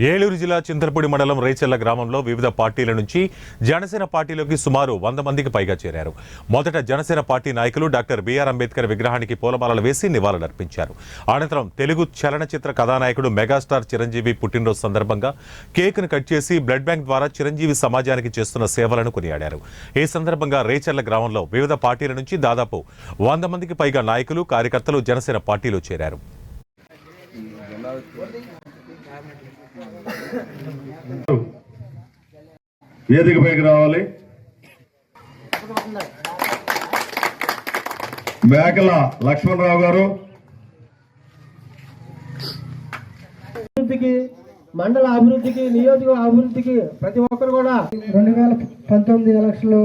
ఏలూరు జిల్లా చింతలపూడి మండలం రేచెల్ల గ్రామంలో వివిధ పార్టీల నుంచి జనసేన పార్టీలోకి సుమారు 100 మందికి పైగా చేరారు. మొదట జనసేన పార్టీ నాయకులు డాక్టర్ బిఆర్ అంబేద్కర్ విగ్రహానికి పూలమాలలు వేసి నివాళులర్పించారు. అనంతరం తెలుగు చలనచిత్ర కథానాయకుడు మెగాస్టార్ చిరంజీవి పుట్టినరోజు సందర్భంగా కేక్ను కట్ చేసి బ్లడ్ బ్యాంక్ ద్వారా చిరంజీవి సమాజానికి చేస్తున్న సేవలను కొనియాడారు. ఈ సందర్భంగా రేచెల్ల గ్రామంలో వివిధ పార్టీల నుంచి దాదాపు 100 మందికి పైగా నాయకులు, కార్యకర్తలు జనసేన పార్టీలో చేరారు. వేదికపైకి రావాలి. మేకల లక్ష్మణరావు గారు. అభివృద్ధికి, మండల అభివృద్ధికి, నియోజకవర్గ అభివృద్ధికి ప్రతి ఒక్కరు కూడా 2019 ఎలక్షన్లో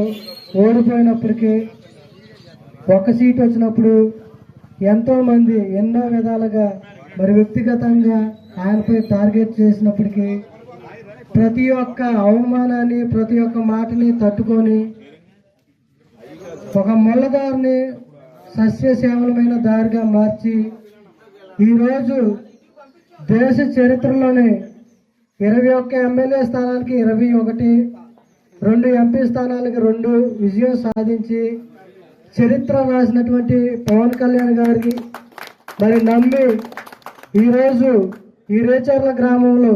ఓడిపోయినప్పటికీ ఒక సీట్ వచ్చినప్పుడు ఎంతో మంది ఎన్నో విధాలుగా మరి వ్యక్తిగతంగా ఆయనపై టార్గెట్ చేసినప్పటికీ ప్రతి ఒక్క అవమానాన్ని, ప్రతి ఒక్క మాటని తట్టుకొని ఒక ముళ్ళదారిని సస్యశ్యామలమైన దారిగా మార్చి ఈరోజు దేశ చరిత్రలోనే 21 ఎమ్మెల్యే స్థానానికి 21, 2 ఎంపీ స్థానాలకి 2 విజయం సాధించి చరిత్ర రాసినటువంటి పవన్ కళ్యాణ్ గారికి మరి నమ్మి ఈరోజు ఈ రేచెర్ల గ్రామంలో